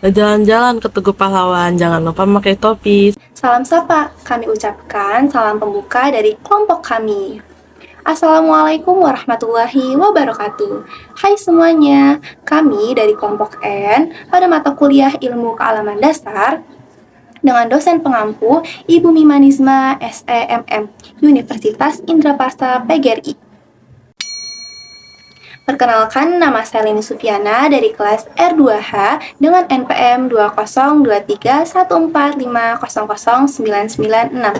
Jalan-jalan ke Tugu Pahlawan, jangan lupa pakai topi. Salam sapa, kami ucapkan salam pembuka dari kelompok kami. Assalamualaikum warahmatullahi wabarakatuh. Hai semuanya, kami dari kelompok N pada mata kuliah Ilmu Kealaman Dasar dengan dosen pengampu Ibu Mimanisma SEMM, Universitas Indraprasta PGRI. Perkenalkan, nama saya Leni Sufiana dari kelas R2H dengan NPM 202314500996.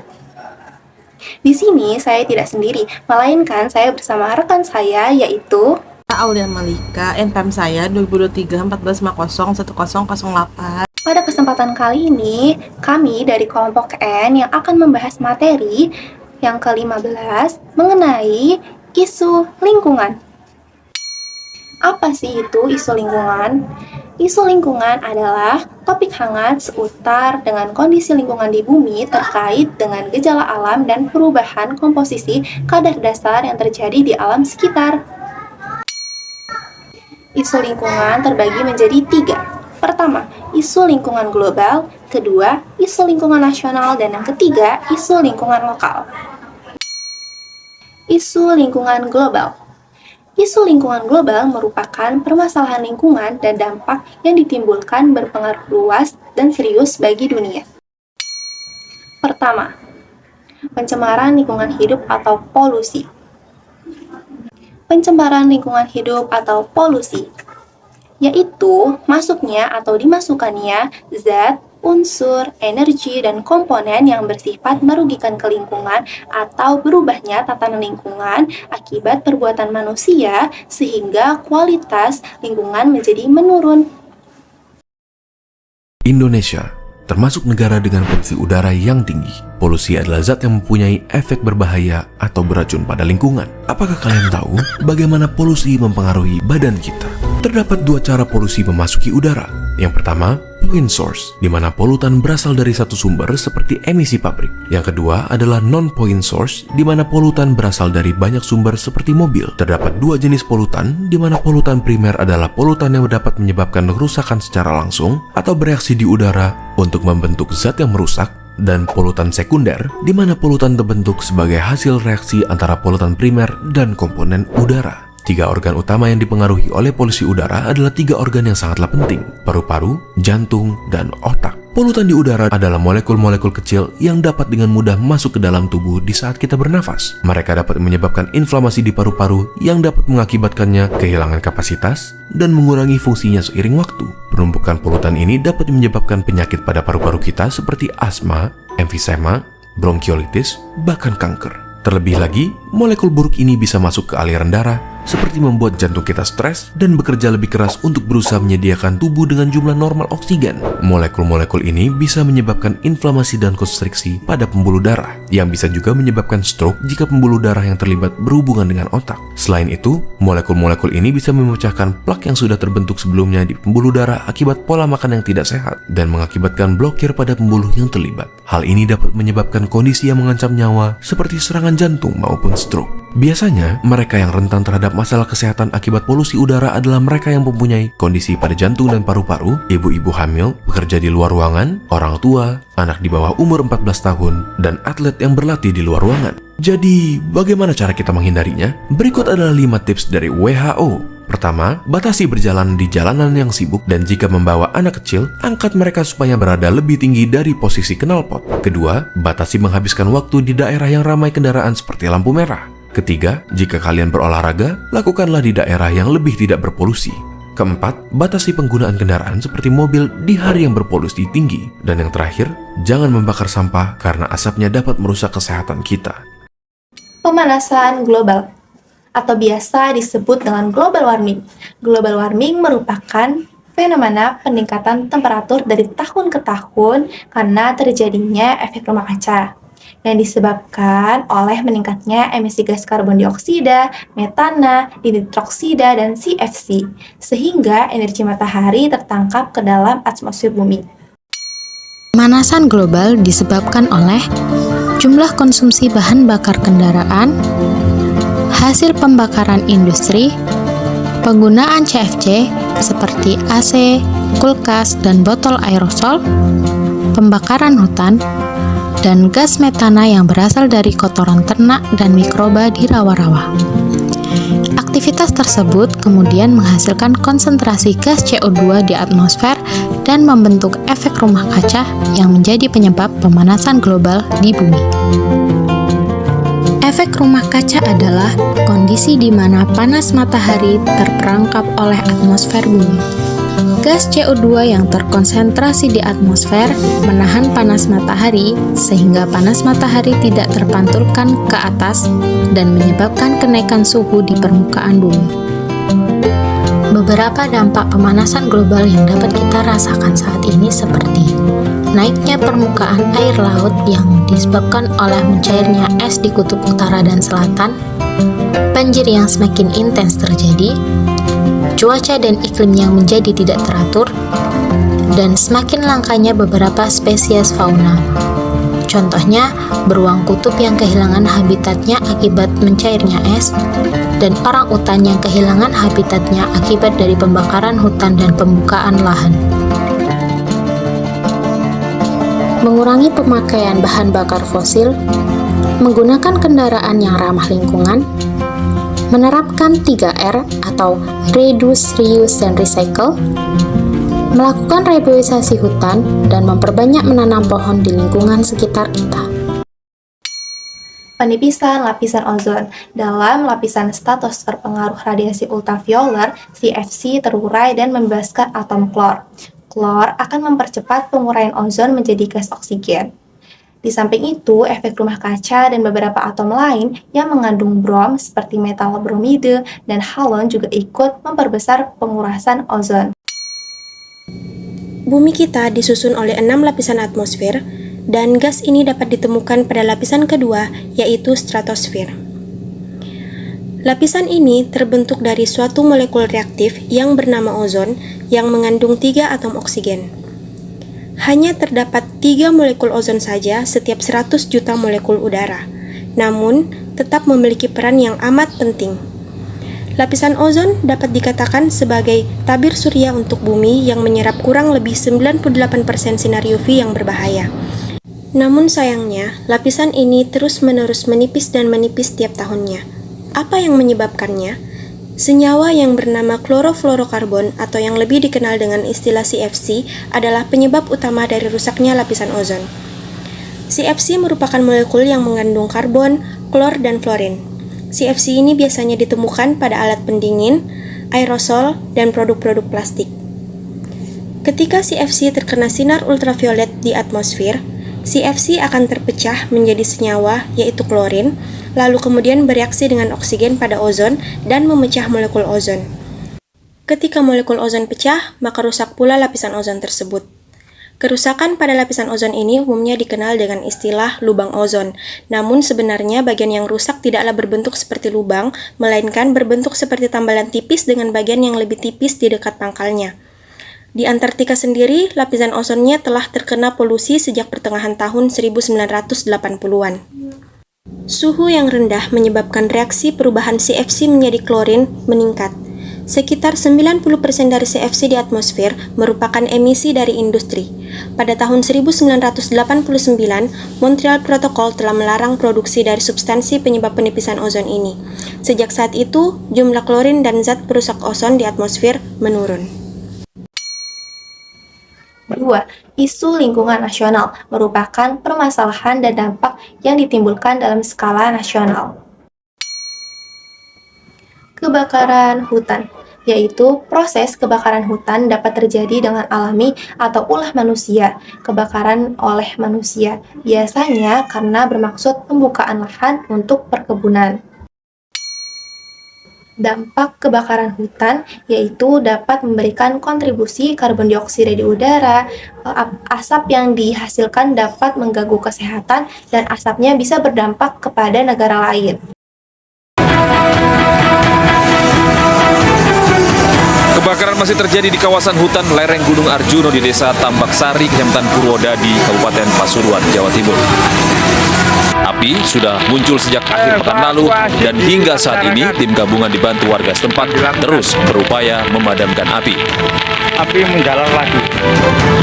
Di sini saya tidak sendiri, melainkan saya bersama rekan saya yaitu Aulia Malika, NPM saya 202314501008. Pada kesempatan kali ini, kami dari kelompok N yang akan membahas materi yang ke-15 mengenai isu lingkungan. Apa sih itu isu lingkungan? Isu lingkungan adalah topik hangat seputar dengan kondisi lingkungan di bumi terkait dengan gejala alam dan perubahan komposisi kadar dasar yang terjadi di alam sekitar. Isu lingkungan terbagi menjadi 3. Pertama, isu lingkungan global. Kedua, isu lingkungan nasional. Dan yang ketiga, isu lingkungan lokal. Isu lingkungan global. Isu lingkungan global merupakan permasalahan lingkungan dan dampak yang ditimbulkan berpengaruh luas dan serius bagi dunia. Pertama, pencemaran lingkungan hidup atau polusi. Pencemaran lingkungan hidup atau polusi yaitu masuknya atau dimasukkannya zat, unsur, energi, dan komponen yang bersifat merugikan ke lingkungan atau berubahnya tatanan lingkungan akibat perbuatan manusia sehingga kualitas lingkungan menjadi menurun. Indonesia termasuk negara dengan polusi udara yang tinggi. Polusi adalah zat yang mempunyai efek berbahaya atau beracun pada lingkungan. Apakah kalian tahu bagaimana polusi mempengaruhi badan kita? Terdapat 2 cara polusi memasuki udara. Yang pertama, point source, di mana polutan berasal dari satu sumber seperti emisi pabrik. Yang kedua adalah non-point source, di mana polutan berasal dari banyak sumber seperti mobil. Terdapat 2 jenis polutan, di mana polutan primer adalah polutan yang dapat menyebabkan kerusakan secara langsung atau bereaksi di udara untuk membentuk zat yang merusak, dan polutan sekunder, di mana polutan terbentuk sebagai hasil reaksi antara polutan primer dan komponen udara. 3 organ utama yang dipengaruhi oleh polusi udara adalah 3 organ yang sangatlah penting: paru-paru, jantung, dan otak. Polutan di udara adalah molekul-molekul kecil yang dapat dengan mudah masuk ke dalam tubuh di saat kita bernafas. Mereka dapat menyebabkan inflamasi di paru-paru yang dapat mengakibatkannya kehilangan kapasitas dan mengurangi fungsinya seiring waktu. Penumpukan polutan ini dapat menyebabkan penyakit pada paru-paru kita seperti asma, emfisema, bronkiolitis, bahkan kanker. Terlebih lagi, molekul buruk ini bisa masuk ke aliran darah, seperti membuat jantung kita stres dan bekerja lebih keras untuk berusaha menyediakan tubuh dengan jumlah normal oksigen. Molekul-molekul ini bisa menyebabkan inflamasi dan konstriksi pada pembuluh darah, yang bisa juga menyebabkan stroke jika pembuluh darah yang terlibat berhubungan dengan otak. Selain itu, molekul-molekul ini bisa memecahkan plak yang sudah terbentuk sebelumnya di pembuluh darah akibat pola makan yang tidak sehat dan mengakibatkan blokir pada pembuluh yang terlibat. Hal ini dapat menyebabkan kondisi yang mengancam nyawa seperti serangan jantung maupun stroke. Biasanya, mereka yang rentan terhadap masalah kesehatan akibat polusi udara adalah mereka yang mempunyai kondisi pada jantung dan paru-paru, ibu-ibu hamil, bekerja di luar ruangan, orang tua, anak di bawah umur 14 tahun, dan atlet yang berlatih di luar ruangan. Jadi, bagaimana cara kita menghindarinya? Berikut adalah 5 tips dari WHO. Pertama, batasi berjalan di jalanan yang sibuk, dan jika membawa anak kecil, angkat mereka supaya berada lebih tinggi dari posisi knalpot. Kedua, batasi menghabiskan waktu di daerah yang ramai kendaraan seperti lampu merah. Ketiga, jika kalian berolahraga, lakukanlah di daerah yang lebih tidak berpolusi. Keempat, batasi penggunaan kendaraan seperti mobil di hari yang berpolusi tinggi. Dan yang terakhir, jangan membakar sampah karena asapnya dapat merusak kesehatan kita. Pemanasan global atau biasa disebut dengan global warming. Global warming merupakan fenomena peningkatan temperatur dari tahun ke tahun karena terjadinya efek rumah kaca yang disebabkan oleh meningkatnya emisi gas karbon dioksida, metana, nitroksida, dan CFC, sehingga energi matahari tertangkap ke dalam atmosfer bumi. Pemanasan global disebabkan oleh jumlah konsumsi bahan bakar kendaraan, hasil pembakaran industri, penggunaan CFC seperti AC, kulkas, dan botol aerosol, pembakaran hutan, dan gas metana yang berasal dari kotoran ternak dan mikroba di rawa-rawa. Aktivitas tersebut kemudian menghasilkan konsentrasi gas CO2 di atmosfer dan membentuk efek rumah kaca yang menjadi penyebab pemanasan global di bumi. Efek rumah kaca adalah kondisi di mana panas matahari terperangkap oleh atmosfer bumi. Gas CO2 yang terkonsentrasi di atmosfer menahan panas matahari sehingga panas matahari tidak terpantulkan ke atas dan menyebabkan kenaikan suhu di permukaan bumi. Beberapa dampak pemanasan global yang dapat kita rasakan saat ini seperti naiknya permukaan air laut yang disebabkan oleh mencairnya es di kutub utara dan selatan, banjir yang semakin intens terjadi, cuaca dan iklim yang menjadi tidak teratur, dan semakin langkanya beberapa spesies fauna. Contohnya, beruang kutub yang kehilangan habitatnya akibat mencairnya es, dan orang utan yang kehilangan habitatnya akibat dari pembakaran hutan dan pembukaan lahan. Mengurangi pemakaian bahan bakar fosil, menggunakan kendaraan yang ramah lingkungan, menerapkan 3R atau Reduce, Reuse, dan Recycle, melakukan reboisasi hutan, dan memperbanyak menanam pohon di lingkungan sekitar kita. Penipisan lapisan ozon. Dalam lapisan stratosfer pengaruh radiasi ultraviolet, CFC terurai dan membebaskan atom klor. Klor akan mempercepat penguraian ozon menjadi gas oksigen. Di samping itu, efek rumah kaca dan beberapa atom lain yang mengandung brom seperti metal bromide dan halon juga ikut memperbesar pengurasan ozon. Bumi kita disusun oleh 6 lapisan atmosfer, dan gas ini dapat ditemukan pada lapisan kedua, yaitu stratosfer. Lapisan ini terbentuk dari suatu molekul reaktif yang bernama ozon yang mengandung 3 atom oksigen. Hanya terdapat 3 molekul ozon saja setiap 100 juta molekul udara, namun tetap memiliki peran yang amat penting. Lapisan ozon dapat dikatakan sebagai tabir surya untuk bumi yang menyerap kurang lebih 98% sinar UV yang berbahaya. Namun sayangnya, lapisan ini terus-menerus menipis dan menipis tiap tahunnya. Apa yang menyebabkannya? Senyawa yang bernama klorofluorokarbon atau yang lebih dikenal dengan istilah CFC adalah penyebab utama dari rusaknya lapisan ozon. CFC merupakan molekul yang mengandung karbon, klor, dan fluorin. CFC ini biasanya ditemukan pada alat pendingin, aerosol, dan produk-produk plastik. Ketika CFC terkena sinar ultraviolet di atmosfer, CFC akan terpecah menjadi senyawa, yaitu klorin, lalu kemudian bereaksi dengan oksigen pada ozon dan memecah molekul ozon. Ketika molekul ozon pecah, maka rusak pula lapisan ozon tersebut. Kerusakan pada lapisan ozon ini umumnya dikenal dengan istilah lubang ozon. Namun sebenarnya bagian yang rusak tidaklah berbentuk seperti lubang, melainkan berbentuk seperti tambalan tipis dengan bagian yang lebih tipis di dekat pangkalnya. Di Antartika sendiri, lapisan ozonnya telah terkena polusi sejak pertengahan tahun 1980-an. Suhu yang rendah menyebabkan reaksi perubahan CFC menjadi klorin meningkat. Sekitar 90% dari CFC di atmosfer merupakan emisi dari industri. Pada tahun 1989, Montreal Protocol telah melarang produksi dari substansi penyebab penipisan ozon ini. Sejak saat itu, jumlah klorin dan zat perusak ozon di atmosfer menurun. 2. Isu lingkungan nasional merupakan permasalahan dan dampak yang ditimbulkan dalam skala nasional. Kebakaran hutan, yaitu proses kebakaran hutan dapat terjadi dengan alami atau ulah manusia. Kebakaran oleh manusia biasanya karena bermaksud pembukaan lahan untuk perkebunan. Dampak kebakaran hutan yaitu dapat memberikan kontribusi karbon dioksida di udara, asap yang dihasilkan dapat mengganggu kesehatan, dan asapnya bisa berdampak kepada negara lain. Kebakaran masih terjadi di kawasan hutan lereng Gunung Arjuno di Desa Tambak Sari, Kecamatan Purwodadi, Kabupaten Pasuruan, Jawa Timur. Api sudah muncul sejak akhir pekan lalu dan hingga saat ini tim gabungan dibantu warga setempat terus berupaya memadamkan api. api menjalar lagi.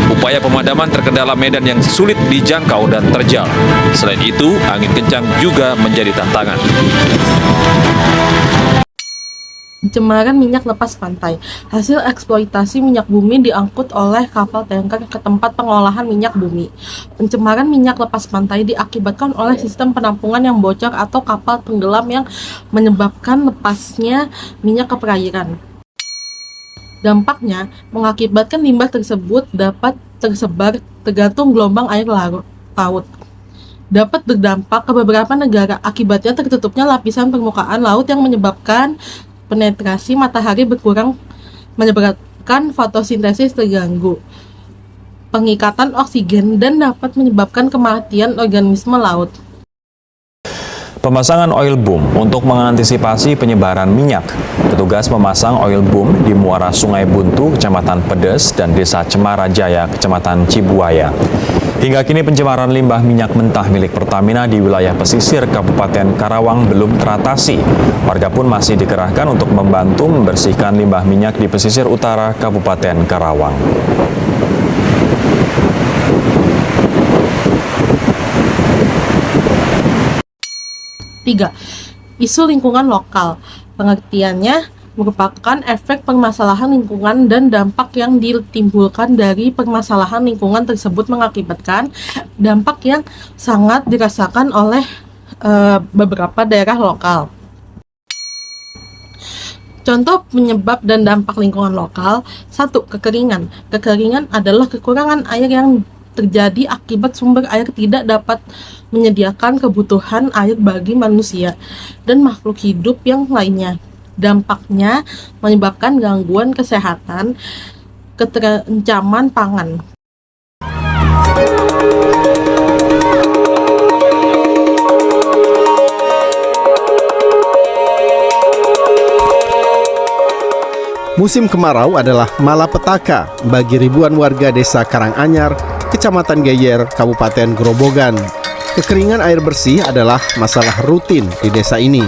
Upaya pemadaman terkendala medan yang sulit dijangkau dan terjal. Selain itu, angin kencang juga menjadi tantangan. Pencemaran minyak lepas pantai. Hasil eksploitasi minyak bumi diangkut oleh kapal tanker ke tempat pengolahan minyak bumi. Pencemaran minyak lepas pantai diakibatkan oleh sistem penampungan yang bocor atau kapal tenggelam yang menyebabkan lepasnya minyak ke perairan. Dampaknya mengakibatkan limbah tersebut dapat tersebar tergantung gelombang air laut. Dapat berdampak ke beberapa negara, akibatnya tertutupnya lapisan permukaan laut yang menyebabkan penetrasi matahari berkurang, menyebabkan fotosintesis terganggu, pengikatan oksigen, dan dapat menyebabkan kematian organisme laut. Pemasangan oil boom untuk mengantisipasi penyebaran minyak. Petugas memasang oil boom di muara Sungai Buntu, Kecamatan Pedes, dan Desa Cemara Jaya, Kecamatan Cibuaya. Hingga kini pencemaran limbah minyak mentah milik Pertamina di wilayah pesisir Kabupaten Karawang belum teratasi. Warga pun masih dikerahkan untuk membantu membersihkan limbah minyak di pesisir utara Kabupaten Karawang. Tiga, isu lingkungan lokal. Pengertiannya merupakan efek permasalahan lingkungan dan dampak yang ditimbulkan dari permasalahan lingkungan tersebut mengakibatkan dampak yang sangat dirasakan oleh beberapa daerah lokal. Contoh penyebab dan dampak lingkungan lokal. 1. Kekeringan. Kekeringan adalah kekurangan air yang terjadi akibat sumber air tidak dapat menyediakan kebutuhan air bagi manusia dan makhluk hidup yang lainnya. Dampaknya menyebabkan gangguan kesehatan, keterancaman pangan. Musim kemarau adalah malapetaka bagi ribuan warga desa Karanganyar, Kecamatan Geyer, Kabupaten Grobogan. Kekeringan air bersih adalah masalah rutin di desa ini.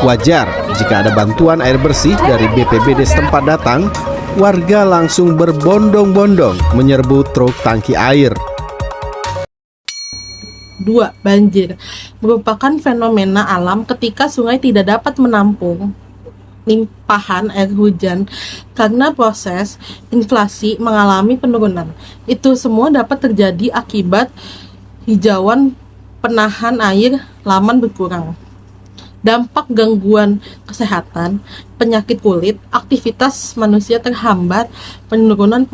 Wajar jika ada bantuan air bersih dari BPBD setempat datang, warga langsung berbondong-bondong menyerbu truk tangki air. 2. Banjir merupakan fenomena alam ketika sungai tidak dapat menampung limpahan air hujan karena proses inflasi mengalami penurunan. Itu semua dapat terjadi akibat hijauan penahan air laman berkurang. Dampak gangguan kesehatan, penyakit kulit, aktivitas manusia terhambat, penurunan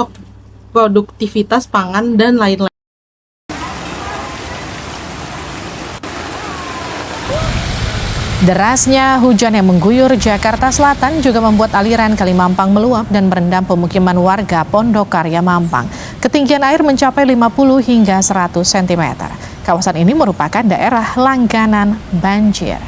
produktivitas pangan, dan lain-lain. Derasnya hujan yang mengguyur Jakarta Selatan juga membuat aliran Kali Mampang meluap dan merendam pemukiman warga Pondok Karya Mampang. Ketinggian air mencapai 50 hingga 100 cm. Kawasan ini merupakan daerah langganan banjir.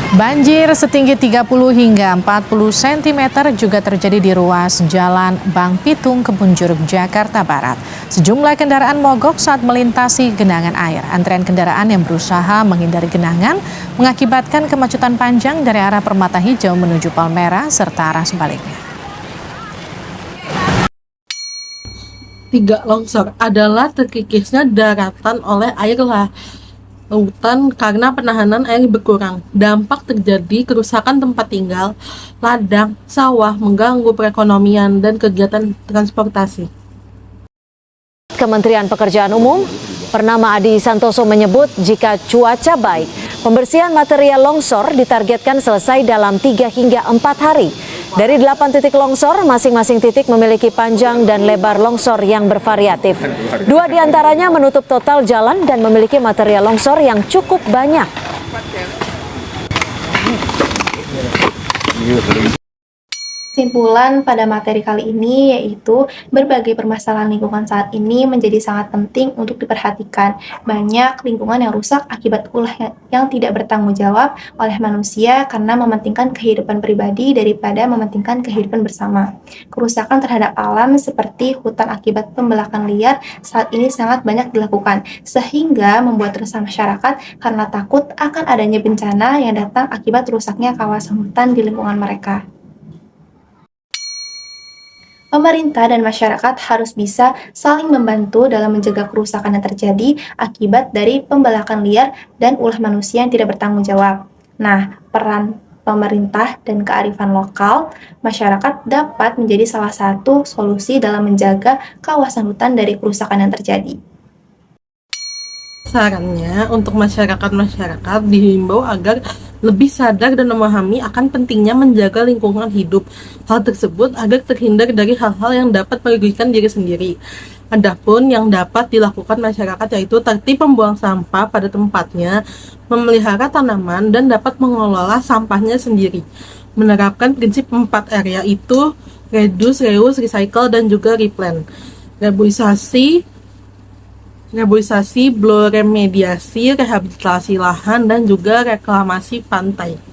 Banjir setinggi 30 hingga 40 cm juga terjadi di ruas Jalan Bang Pitung, Kebun Jeruk, Jakarta Barat. Sejumlah kendaraan mogok saat melintasi genangan air. Antrean kendaraan yang berusaha menghindari genangan mengakibatkan kemacetan panjang dari arah Permata Hijau menuju Palmera serta arah sebaliknya. 3. Longsor adalah terkikisnya daratan oleh air lautan karena penahanan air berkurang. Dampak terjadi kerusakan tempat tinggal, ladang, sawah, mengganggu perekonomian dan kegiatan transportasi. Kementerian Pekerjaan Umum Purnama Adi Santoso menyebut jika cuaca baik, pembersihan material longsor ditargetkan selesai dalam 3 hingga 4 hari. Dari 8 titik longsor, masing-masing titik memiliki panjang dan lebar longsor yang bervariatif. 2 diantaranya menutup total jalan dan memiliki material longsor yang cukup banyak. Kesimpulan pada materi kali ini yaitu berbagai permasalahan lingkungan saat ini menjadi sangat penting untuk diperhatikan. Banyak lingkungan yang rusak akibat ulah yang tidak bertanggung jawab oleh manusia karena mementingkan kehidupan pribadi daripada mementingkan kehidupan bersama. Kerusakan terhadap alam seperti hutan akibat pembelakan liar saat ini sangat banyak dilakukan, sehingga membuat resah masyarakat karena takut akan adanya bencana yang datang akibat rusaknya kawasan hutan di lingkungan mereka. Pemerintah dan masyarakat harus bisa saling membantu dalam mencegah kerusakan yang terjadi akibat dari pembelakan liar dan ulah manusia yang tidak bertanggung jawab. Nah, peran pemerintah dan kearifan lokal masyarakat dapat menjadi salah satu solusi dalam menjaga kawasan hutan dari kerusakan yang terjadi. Sarannya untuk masyarakat dihimbau agar lebih sadar dan memahami akan pentingnya menjaga lingkungan hidup. Hal tersebut agar terhindar dari hal-hal yang dapat merugikan diri sendiri. Adapun yang dapat dilakukan masyarakat yaitu tertib membuang sampah pada tempatnya, memelihara tanaman, dan dapat mengelola sampahnya sendiri. Menerapkan prinsip 4R yaitu reduce, reuse, recycle, dan juga replant. Reboisasi, bioremediasi, rehabilitasi lahan, dan juga reklamasi pantai.